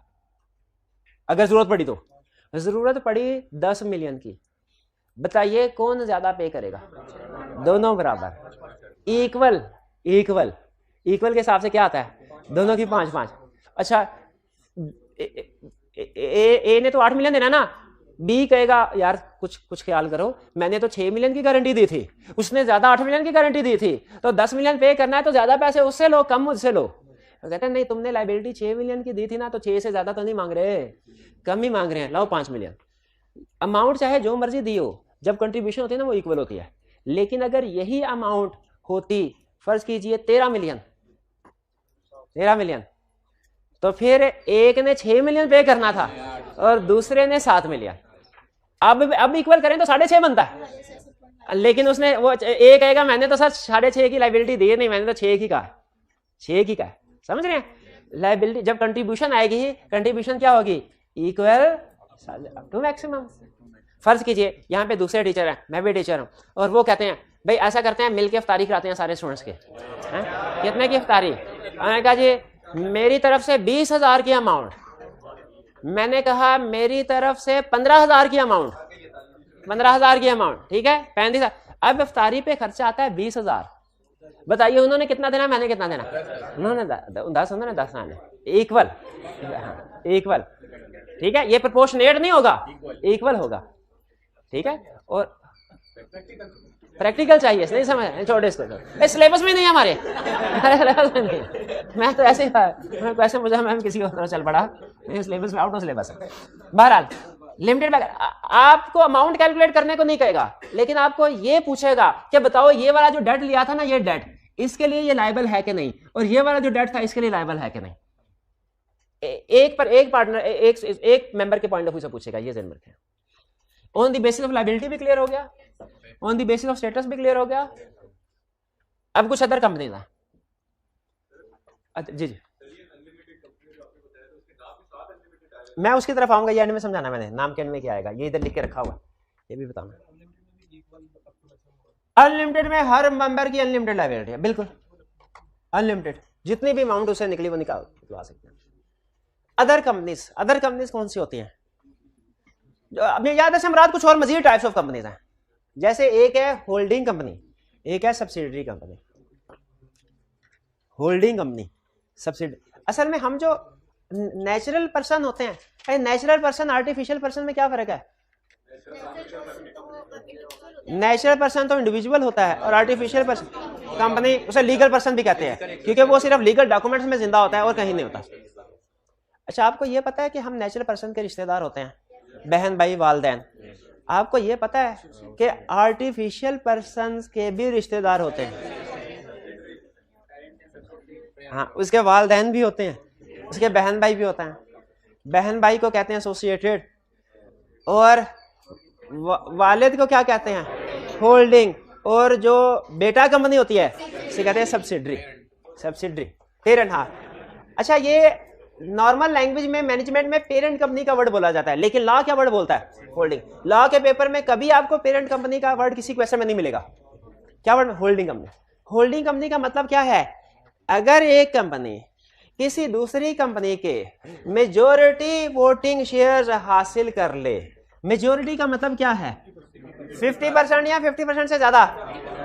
अगर जरूरत पड़ी तो, जरूरत पड़ी 10 मिलियन की, बताइए कौन ज्यादा पे करेगा? दोनों बराबर, इक्वल इक्वल इक्वल के हिसाब से क्या आता है, दोनों की 5-5। अच्छा ए ने तो 8 मिलियन देना ना, बी कहेगा यार कुछ ख्याल करो, मैंने तो 6 मिलियन की गारंटी दी थी, उसने ज्यादा 8 मिलियन की गारंटी दी थी, तो 10 मिलियन पे करना है तो ज्यादा पैसे उससे लो, कम मुझसे लो। तो कहते हैं नहीं, तुमने लाइबिलिटी 6 मिलियन की दी थी ना, तो 6 से ज्यादा तो नहीं मांग रहे, कम ही मांग रहे हैं, लाओ 5 मिलियन। अमाउंट चाहे जो मर्जी दी हो, जब कंट्रीब्यूशन होती है ना वो इक्वल होती है। लेकिन अगर यही अमाउंट होती, फर्ज कीजिए 13 मिलियन, तो फिर एक ने 6 मिलियन पे करना था और दूसरे ने 7 मिलियन। अब इक्वल करें तो 6.5 बनता है, लेकिन उसने वो एक कहेगा मैंने तो सर 6.5 की लाइबिलिटी दी नहीं, मैंने तो 6 की कहा, 6 की कहा। समझ रहे हैं, लाइबिलिटी जब कंट्रीब्यूशन आएगी, कंट्रीब्यूशन क्या होगी, इक्वल टू मैक्सिमम। फर्ज कीजिए यहाँ पे दूसरे टीचर हैं, मैं भी टीचर हूँ, और वो कहते हैं भाई ऐसा करते हैं मिलके इफ्तारी कराते हैं सारे स्टूडेंट्स के, कितने की इफ्तारी, मैंने कहा जी मेरी तरफ से 20,000 की अमाउंट, मैंने कहा मेरी तरफ से 15,000 की अमाउंट, 15,000 की अमाउंट, ठीक है 35,000। अब इफ्तारी पे खर्चा आता है 20,000, बताइए उन्होंने कितना देना, मैंने कितना देना, उन्होंने 10, उन्होंने 10 आने, इक्वल, इक्वल, ठीक है, ये प्रोपोर्शनेट नहीं होगा, इक्वल होगा, ठीक है। और प्रैक्टिकल चाहिए, नहीं समझ, छोटे इसको, सिलेबस में नहीं है हमारे, सिलेबस में नहीं, मैं तो ऐसे ही था, वैसे मुझे मैं किसी को चल पड़ा, सिलेबस में आउट ऑफ सिलेबस है। बहरहाल लिमिटेड बैग आपको अमाउंट कैलकुलेट करने को नहीं कहेगा, लेकिन आपको ये पूछेगा कि बताओ ये वाला जो डेट लिया था ना, ये डेट इसके लिए ये लायबल है कि नहीं, और ये वाला जो डेट था इसके लिए लायबल है कि नहीं। एक पार्टनर एक मेंबर के पॉइंट ऑफ व्यू से पूछेगा, ये ध्यान रखें। On the basis of liability भी क्लियर हो गया, on the basis of status भी क्लियर हो गया। अब कुछ अदर कंपनी था, जी जी मैं उसकी तरफ आऊंगा, ये एंड में समझाना, मैंने नाम के एंड में क्या आएगा, ये इधर लिख के रखा हुआ, ये भी बताऊंगा। अनलिमिटेड में हर मेंबर की अनलिमिटेड लायबिलिटी है, बिल्कुल अनलिमिटेड, जितनी भी अमाउंट उससे निकली वो निकलवा सकते हैं। अदर कंपनीज कौन सी होती हैं, जो अब याद है समराट, कुछ और मजीद टाइप्स ऑफ कंपनीज हैं, जैसे एक है होल्डिंग कंपनी, एक है subsidiary company. Holding company, subsidiary, असल में हम जो नेचुरल पर्सन होते हैं, नेचुरल पर्सन आर्टिफिशियल पर्सन में क्या फर्क है, नेचुरल पर्सन तो इंडिविजुअल होता है और आर्टिफिशियल पर्सन कंपनी, उसे लीगल पर्सन भी कहते हैं, क्योंकि वो सिर्फ लीगल डॉक्यूमेंट्स में जिंदा होता है और कहीं नहीं होता। अच्छा आपको ये पता है कि हम नेचुरल पर्सन के रिश्तेदार होते हैं, बहन भाई वालदैन। आपको ये पता है कि आर्टिफिशियल पर्सन के भी रिश्तेदार होते हैं, हाँ उसके वालदैन भी होते हैं, उसके बहन भाई भी होता है। बहन भाई को कहते हैं एसोसिएटेड, और वालिद को क्या कहते हैं, होल्डिंग, और जो बेटा कंपनी होती है उसे कहते हैं सब्सिडरी पेरेंट। हाँ अच्छा, ये नॉर्मल लैंग्वेज में मैनेजमेंट में पेरेंट कंपनी का वर्ड बोला जाता है, लेकिन लॉ क्या वर्ड बोलता है, होल्डिंग। लॉ के पेपर में कभी आपको पेरेंट कंपनी का वर्ड किसी क्वेश्चन में नहीं मिलेगा। क्या word, holding company. Holding company का मतलब क्या है, अगर एक कंपनी किसी दूसरी कंपनी के मेजॉरिटी वोटिंग शेयर्स हासिल कर ले, मेजॉरिटी का मतलब क्या है 50% या 50% से ज्यादा,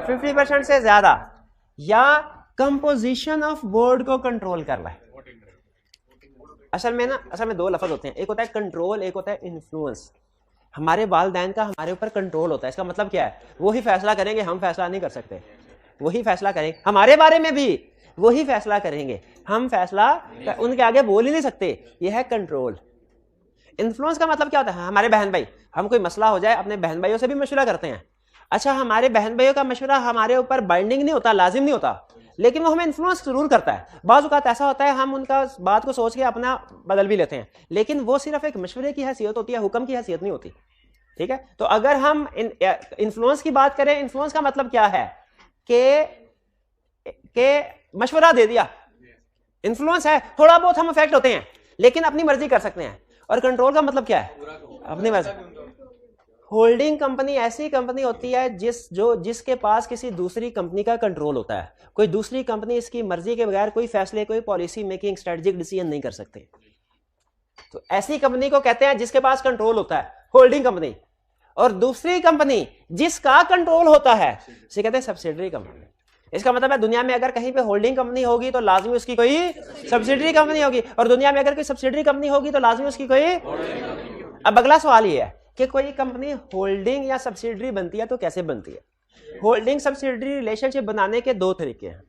50% से ज्यादा, या कंपोजिशन ऑफ बोर्ड को कंट्रोल कर ले। असल में दो लफ्ज होते हैं, एक होता है कंट्रोल, एक होता है इन्फ्लुएंस। हमारे वालिदैन का हमारे ऊपर कंट्रोल होता है, इसका मतलब क्या है, वो ही फैसला करेंगे, हम फैसला नहीं कर सकते, वही फैसला करेंगे, हमारे बारे में भी वही फैसला करेंगे, हम फैसला उनके आगे बोल ही नहीं सकते, यह है कंट्रोल। इन्फ्लुएंस का मतलब क्या होता है, हमारे बहन भाई, हम कोई मसला हो जाए अपने बहन भाइयों से भी मशवरा करते हैं। अच्छा, हमारे बहन भाइयों का मशवरा हमारे ऊपर बाइंडिंग नहीं होता, लाजिम नहीं होता, लेकिन वो हमें इन्फ्लुएंस जरूर करता है। बाज़ औक़ात ऐसा होता है हम उनका बात को सोच के अपना बदल भी लेते हैं, लेकिन वो सिर्फ एक मशवरे की हैसियत होती है, हुक्म की हैसियत नहीं होती। ठीक है, तो अगर हम इन्फ्लुएंस की बात करें, इन्फ्लुएंस का मतलब क्या है कि मशवरा दे दिया, इन्फ्लुएंस है, थोड़ा बहुत हम इफेक्ट होते हैं लेकिन अपनी मर्जी कर सकते हैं। और कंट्रोल का मतलब क्या है, अपनी मर्जी। होल्डिंग कंपनी ऐसी कंपनी होती है जिसके पास किसी दूसरी कंपनी का कंट्रोल होता है, कोई दूसरी कंपनी इसकी मर्जी के बगैर कोई फैसले, कोई पॉलिसी मेकिंग, स्ट्रेटेजिक डिसीजन नहीं कर सकते। तो ऐसी कंपनी को कहते हैं जिसके पास कंट्रोल होता है, होल्डिंग कंपनी। और दूसरी कंपनी जिसका कंट्रोल होता है उसे कहते हैं सब्सिडरी कंपनी। इसका मतलब है दुनिया में अगर कहीं पे होल्डिंग कंपनी होगी तो लाजमी उसकी कोई सब्सिडरी कंपनी होगी, और दुनिया में अगर कोई सब्सिडरी कंपनी होगी तो लाजमी उसकी कोई। अब अगला सवाल ये है कि कोई कंपनी होल्डिंग या सब्सिडरी बनती है तो कैसे बनती है। होल्डिंग सब्सिडरी रिलेशनशिप बनाने के दो तरीके हैं।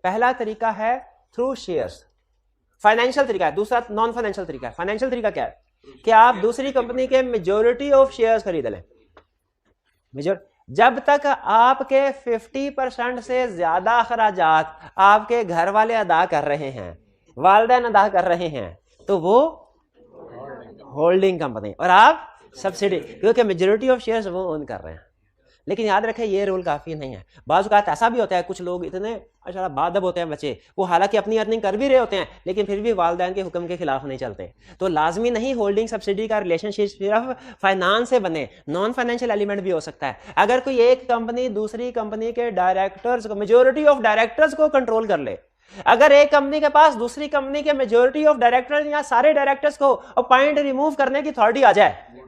पहला तरीका है थ्रू शेयर्स, फाइनेंशियल तरीका है। दूसरा नॉन फाइनेंशियल तरीका है। फाइनेंशियल तरीका क्या है कि आप दूसरी कंपनी के मेजॉरिटी ऑफ शेयर्स खरीद लें। जब तक आपके 50% से ज्यादा अखराजात आपके घर वाले अदा कर रहे हैं, वालिदैन अदा कर रहे हैं, तो वो होल्डिंग कंपनी, और आप सब्सिडी, क्योंकि मेजॉरिटी ऑफ शेयर्स वो ओन कर रहे हैं। लेकिन याद रखें ये रूल काफी नहीं है। बाज़ औक़ात ऐसा भी होता है कुछ लोग इतने अच्छा बादब होते हैं बच्चे, वो हालांकि अपनी अर्निंग कर भी रहे होते हैं लेकिन फिर भी वालिदैन के हुक्म के खिलाफ नहीं चलते। तो लाजमी नहीं होल्डिंग सब्सिडी का रिलेशनशिप सिर्फ फाइनेंस से बने, नॉन फाइनेंशियल एलिमेंट भी हो सकता है। अगर कोई एक कंपनी दूसरी कंपनी के डायरेक्टर्स को, मेजॉरिटी ऑफ डायरेक्टर्स को कंट्रोल कर ले, अगर एक कंपनी के पास दूसरी कंपनी के मेजॉरिटी ऑफ डायरेक्टर्स या सारे डायरेक्टर्स को अपॉइंट रिमूव करने की अथॉरिटी आ जाए,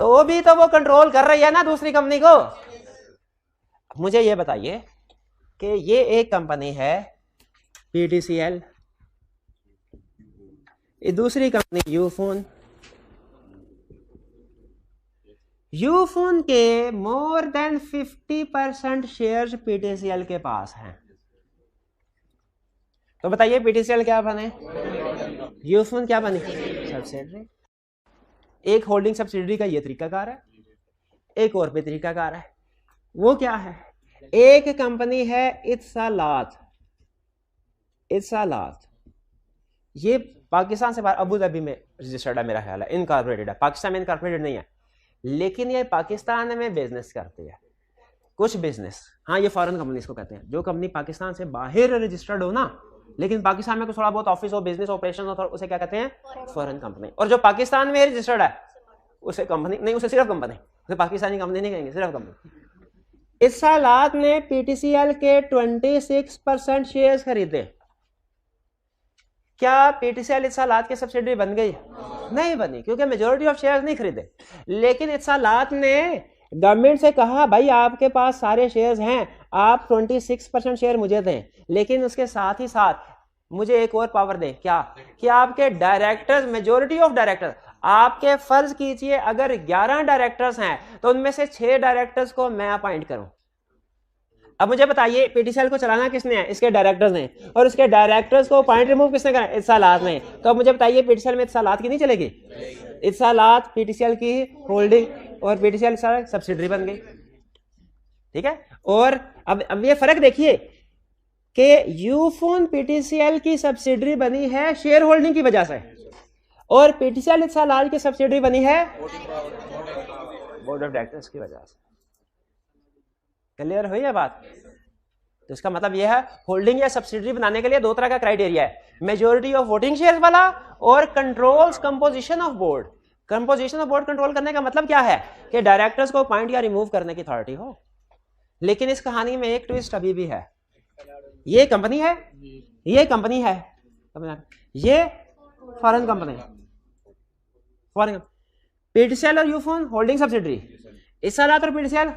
तो भी तो वो कंट्रोल कर रही है ना दूसरी कंपनी को। मुझे ये बताइए कि ये एक कंपनी है पीटीसीएल, दूसरी कंपनी यूफोन। यूफोन के मोर देन 50% शेयर्स पीटीसीएल के पास हैं। तो बताइए पीटीसीएल क्या बने, यूफोन क्या बने, सब्सिडरी। एक होल्डिंग सब्सिडरी का ये तरीकाकार है, एक और भी तरीकाकार है। वो क्या है, एक कंपनी है इत्सलात। इत्सलात ये पाकिस्तान से बाहर अबू धाबी में रजिस्टर्ड है, मेरा ख्याल है इनकॉर्पोरेटेड है। पाकिस्तान में इनकॉर्पोरेटेड नहीं है, लेकिन ये पाकिस्तान में बिजनेस करती है कुछ बिजनेस। हाँ, ये फॉरेन कंपनीज को कहते हैं। जो कंपनी पाकिस्तान से बाहर रजिस्टर्ड हो ना, लेकिन पाकिस्तान में कुछ थोड़ा बहुत ऑफिस हो, बिजनेस ऑपरेशन हो, उसे क्या कहते हैं, फॉरेन कंपनी। और जो पाकिस्तान में रजिस्टर्ड है उसे कंपनी नहीं, उसे सिर्फ कंपनी, उसे पाकिस्तानी कंपनी नहीं कहेंगे, सिर्फ कंपनी। इस सालात ने पीटीसीएल के 26% शेयर्स खरीदे। क्या पीटीसीएल इस सालात के सब्सिडरी बन गई? नहीं बनी, क्योंकि मेजॉरिटी ऑफ शेयर्स नहीं खरीदे। लेकिन इस सालात ने गवर्नमेंट से कहा भाई आपके पास सारे शेयर्स हैं, आप 26% शेयर मुझे दें, लेकिन उसके साथ ही साथ मुझे एक और पावर दें। क्या कि आपके डायरेक्टर्स, मेजॉरिटी ऑफ डायरेक्टर्स, आपके फर्ज कीजिए अगर 11 डायरेक्टर्स हैं तो उनमें से 6 डायरेक्टर्स को मैं अपॉइंट करूं। अब मुझे बताइए पीटीसीएल को चलाना किसने है? इसके डायरेक्टर्स ने, और उसके डायरेक्टर्स को पॉइंट रिमूव किसने करा? इत्सलात ने। तो अब मुझे बताइए पीटीसीएल में इत्सलात की नहीं चलेगी? इत्सलात पीटीसीएल की होल्डिंग और पीटीसीएल सब्सिडरी बन गई, ठीक है। और अब ये फर्क देखिए कि यूफोन पीटीसीएल की सब्सिडरी बनी है शेयर होल्डिंग की वजह से, और पीटीसीएल इत्सलात की सब्सिडरी बनी है बोर्ड ऑफ डायरेक्टर्स की वजह से। क्लियर हुई है बात? तो इसका मतलब यह है होल्डिंग या सब्सिडरी बनाने के लिए दो तरह का क्राइटेरिया है, मेजॉरिटी ऑफ वोटिंग शेयर्स वाला और controls composition of board. Composition of board control करने का मतलब क्या है कि डायरेक्टर्स को अपॉइंट या रिमूव करने की अथॉरिटी हो। लेकिन इस कहानी में एक ट्विस्ट अभी भी है। ये कंपनी है, ये कंपनी है, ये फॉरेन कंपनी, फॉरेन पीटीसीएल और यूफोन होल्डिंग सब्सिडरी, इत्सलात और पीटीसीएल,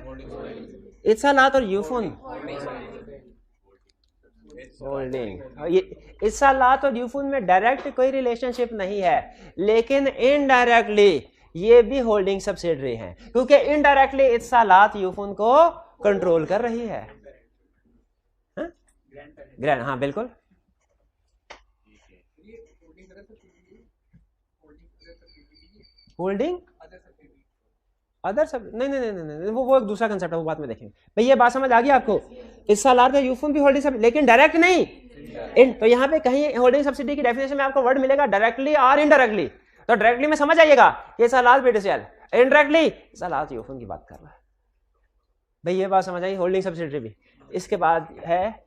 इत्सलात और यूफोन होल्डिंग। ये इत्सलात और यूफोन में डायरेक्ट कोई रिलेशनशिप नहीं है, लेकिन इनडायरेक्टली ये भी होल्डिंग सब्सिडरी है, क्योंकि इनडायरेक्टली इत्सलात यूफोन को कंट्रोल कर रही है। ग्रैंड, हाँ बिल्कुल। होल्डिंग अदर सब नहीं नहीं नहीं नहीं, वो एक दूसरा कंसेप्ट है, वो बात में देखेंगे। भाई ये बात समझ आ गई आपको? इत्सलात और यूफोन भी होल्डिंग सब, लेकिन डायरेक्ट नहीं। तो यहाँ पे कहीं होल्डिंग सब्सिडी की डेफिनेशन में आपको वर्ड मिलेगा डायरेक्टली और इनडायरेक्टली। तो डायरेक्टली में समझ आइएगा कि इत्सलात पीटीसीएल, इनडायरेक्टली इत्सलात यूफोन की बात कर रहा है। भाई ये बात समझ आई, होल्डिंग सब्सिडी भी। इसके बाद है,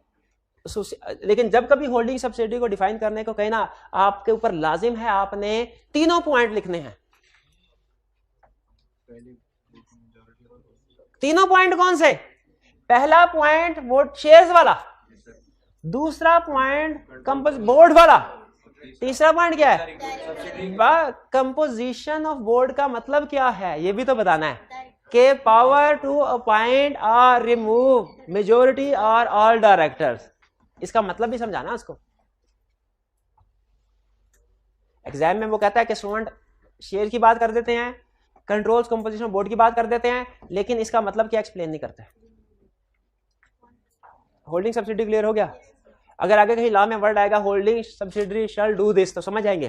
लेकिन जब कभी होल्डिंग सब्सिडी को डिफाइन करने को कहे ना, आपके ऊपर लाजिम है आपने तीनों पॉइंट लिखने हैं। तीनों पॉइंट कौन से? पहला पॉइंट वोट शेयर्स वाला, दूसरा पॉइंट कंपोज बोर्ड वाला, तीसरा पॉइंट क्या है? कंपोजिशन ऑफ बोर्ड का मतलब क्या है ये भी तो बताना है कि पावर टू अपॉइंट और रिमूव मेजोरिटी और ऑल डायरेक्टर्स, इसका मतलब भी समझाना उसको। एग्जाम में वो कहता है कि स्टूडेंट शेयर की बात कर देते हैं, कंट्रोल्स कंपोजिशन बोर्ड की बात कर देते हैं, लेकिन इसका मतलब क्या एक्सप्लेन नहीं करते। होल्डिंग सब्सिडी क्लियर हो गया? अगर आगे कहीं लॉ में वर्ड आएगा holding subsidiary shall do this तो समझ आएंगे।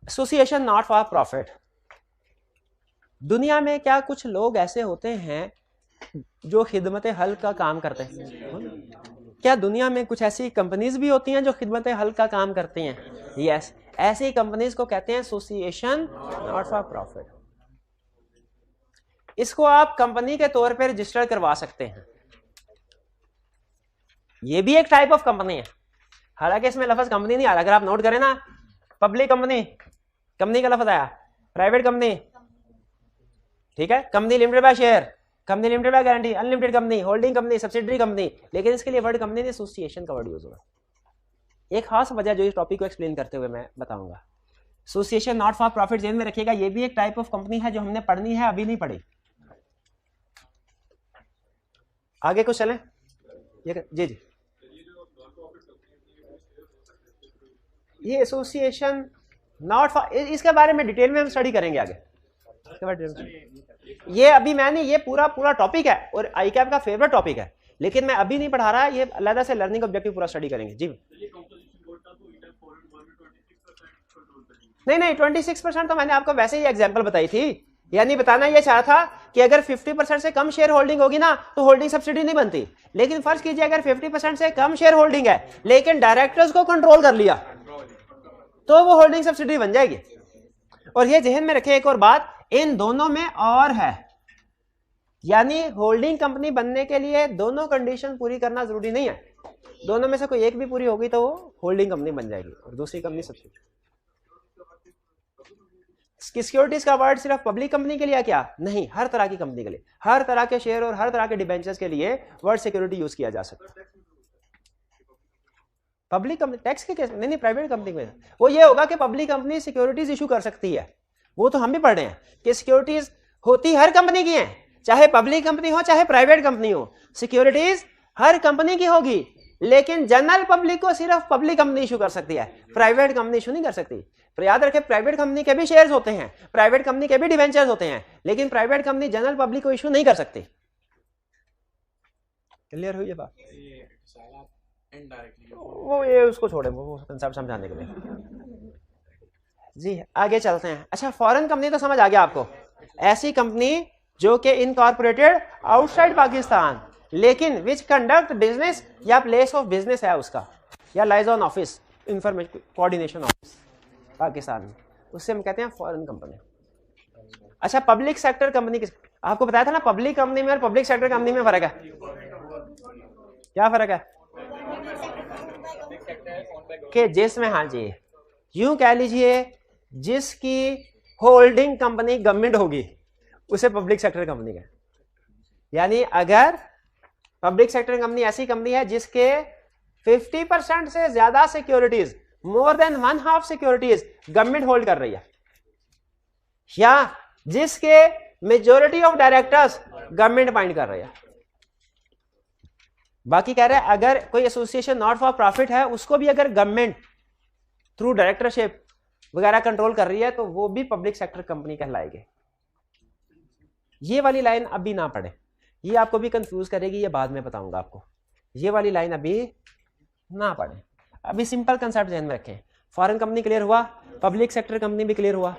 Association not for profit. दुनिया में क्या कुछ लोग ऐसे होते हैं जो खिदमत हल का काम करते हैं? क्या दुनिया में कुछ ऐसी कंपनीज भी होती हैं जो खिदमत हल का काम करती हैं? यस, ऐसी कंपनीज को कहते हैं एसोसिएशन नॉट फॉर प्रॉफिट। इसको आप कंपनी के तौर पर रजिस्टर करवा सकते हैं, ये भी एक टाइप ऑफ कंपनी है। हालांकि इसमें लफ्ज कंपनी नहीं आ रहा, अगर आप नोट करें ना, पब्लिक कंपनी, कंपनी का लफ्ज आया, प्राइवेट कंपनी, ठीक है, company limited by share, company limited by guarantee, unlimited company, holding company, subsidiary company, लेकिन इसके लिए वर्ड कंपनी नहीं एसोसिएशन का वर्ड यूज हुआ। एक खास वजह जो इस टॉपिक को एक्सप्लेन करते हुए मैं बताऊंगा। एसोसिएशन नॉट फॉर प्रॉफिट ध्यान में रखिएगा, ये भी एक टाइप ऑफ कंपनी है जो हमने पढ़नी है, अभी नहीं पढ़ी। आगे कुछ चलें? जी जी, ये एसोसिएशन नॉट फॉर, इसके बारे में डिटेल में हम स्टडी करेंगे आगे। इसके बाद ये अभी मैंने ये पूरा टॉपिक है और आईकैप का फेवरेट टॉपिक है, लेकिन मैं अभी नहीं पढ़ा रहा, ये अलग से लर्निंग ऑब्जेक्टिव पूरा स्टडी करेंगे। जी नहीं 26% तो मैंने आपको वैसे ही एग्जांपल बताई थी, यानी बताना ये चाहा था कि अगर 50% से कम शेयर होल्डिंग होगी ना तो होल्डिंग सब्सिडी नहीं बनती। लेकिन फर्ज कीजिए अगर 50% से कम शेयर होल्डिंग है लेकिन डायरेक्टर्स को कंट्रोल कर लिया तो वो होल्डिंग सब्सिडी बन जाएगी। और ये जहन में रखे एक और बात, इन दोनों में और है, यानी होल्डिंग कंपनी बनने के लिए दोनों कंडीशन पूरी करना जरूरी नहीं है, दोनों में से कोई एक भी पूरी होगी तो वो होल्डिंग कंपनी बन जाएगी और दूसरी कंपनी सब्सिडी। सिक्योरिटीज का वर्ड सिर्फ पब्लिक कंपनी के लिए क्या? नहीं, हर तरह की कंपनी के लिए, हर तरह के शेयर और हर तरह के डिबेंचर्स के लिए वर्ड सिक्योरिटी यूज किया जा सकता है। पब्लिक कंपनी टैक्स के केस में नहीं, प्राइवेट कंपनी में वो ये होगा कि पब्लिक कंपनी सिक्योरिटीज इशू कर सकती है, वो तो हम भी पढ़ रहे हैं कि सिक्योरिटीज होती हर कंपनी की हैं, चाहे पब्लिक कंपनी हो चाहे प्राइवेट कंपनी हो, सिक्योरिटीज हर कंपनी की होगी, लेकिन जनरल पब्लिक को सिर्फ पब्लिक कंपनी इशू कर सकती है, प्राइवेट कंपनी इशू नहीं कर सकती। पर याद रखें, प्राइवेट कंपनी के भी शेयर्स होते हैं, प्राइवेट कंपनी के भी डिवेंचर्स होते हैं, लेकिन प्राइवेट कंपनी जनरल पब्लिक को इशू नहीं कर सकती। क्लियर हुई ये बात? वो ये उसको छोड़े, वो कंसेप्ट समझाने के लिए। जी आगे चलते हैं। अच्छा, फॉरेन कंपनी तो समझ आ गया आपको, ऐसी कंपनी जो कि इनकॉर्पोरेटेड आउटसाइड पाकिस्तान लेकिन विच कंडक्ट बिजनेस या प्लेस ऑफ बिजनेस है उसका, या liaison office, information coordination office Pakistan में, उससे हम कहते हैं फॉरेन कंपनी। अच्छा, पब्लिक सेक्टर कंपनी किस, आपको बताया था ना पब्लिक कंपनी में और पब्लिक सेक्टर कंपनी में फर्क है। क्या फर्क है? कि जिसमें, हाँ जी, यूं कह लीजिए जिसकी होल्डिंग कंपनी गवर्नमेंट होगी उसे पब्लिक सेक्टर कंपनी का। यानी अगर पब्लिक सेक्टर कंपनी ऐसी कंपनी है जिसके 50% से ज्यादा securities, more than 1/2 securities government hold कर रही है, या जिसके majority of directors government appoint कर रही है। बाकी कह रहे हैं अगर कोई एसोसिएशन नॉट फॉर प्रॉफिट है उसको भी अगर गवर्नमेंट थ्रू डायरेक्टरशिप वगैरह कंट्रोल कर रही है तो वो भी पब्लिक सेक्टर कंपनी कहलाएगी। ये वाली लाइन अभी ना पढ़े, ये आपको भी कंफ्यूज करेगी, ये बाद में बताऊंगा आपको। ये वाली लाइन अभी ना पढ़े, अभी सिंपल कंसेप्ट ध्यान में रखें। फॉरेन कंपनी क्लियर हुआ, पब्लिक सेक्टर कंपनी भी क्लियर हुआ।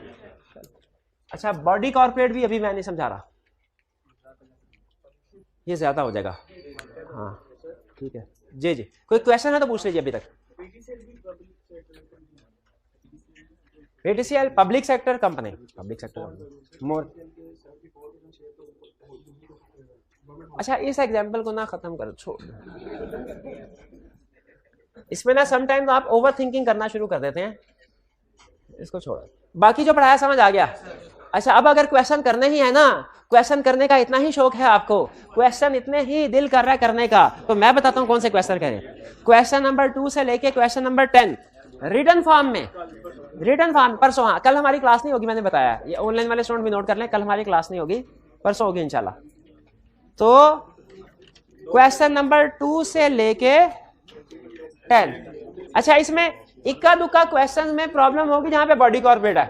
अच्छा, बॉडी कॉर्पोरेट भी अभी मैं नहीं समझा रहा, ये ज्यादा हो जाएगा। हाँ ठीक है जी जी, कोई क्वेश्चन है तो पूछ लीजिए अभी तक। PTCL public sector company, public sector more. अच्छा, इस एग्जांपल को ना खत्म करो, छोड़, इसमें ना समटाइम्स आप ओवर थिंकिंग करना शुरू कर देते हैं, इसको छोड़ो। बाकी जो पढ़ाया समझ आ गया। अच्छा, अब अगर क्वेश्चन करने ही है ना क्वेश्चन करने का इतना ही शौक है आपको, क्वेश्चन इतने ही दिल कर रहा है करने का, तो मैं बताता हूं कौन से क्वेश्चन करें। क्वेश्चन नंबर 2 से लेके क्वेश्चन नंबर 10 रिटन फॉर्म में, रिटन फॉर्म परसों, हाँ कल हमारी क्लास नहीं होगी, मैंने बताया, ये ऑनलाइन वाले स्टूडेंट भी नोट कर लें, कल हमारी क्लास नहीं होगी, परसों होगी इंशाल्लाह। तो क्वेश्चन नंबर 2 से लेके 10, अच्छा इसमें इक्का दुक्का क्वेश्चन में प्रॉब्लम होगी जहां पे बॉडी कॉर्पोरेट है,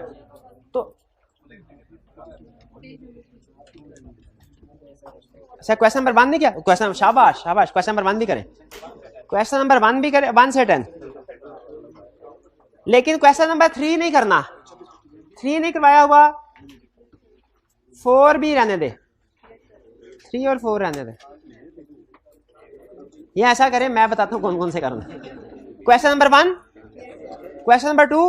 तो अच्छा क्वेश्चन नंबर 1 नहीं किया, क्वेश्चन शाबाश शाबाश, क्वेश्चन नंबर 1 भी करें, क्वेश्चन नंबर 1 भी करें 1 से 10, लेकिन क्वेश्चन नंबर 3 नहीं करना, 3 नहीं करवाया हुआ, 4 भी रहने दे, 3 और 4 रहने दे, ये ऐसा करें मैं बताता हूं कौन कौन से करना। Question number 1, question number 2,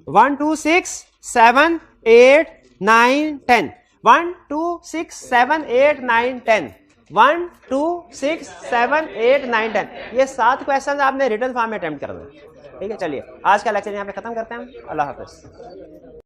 one 2 6 7 8 9 10, 1 2 6 7 8 9 10, 1 2 6 7 8 9 10, ये 7 क्वेश्चन आपने रिटन फॉर्म में अटेम्प्ट करना है। ठीक है, चलिए आज का लेक्चर यहाँ पे खत्म करते हैं, अल्लाह हाफिज।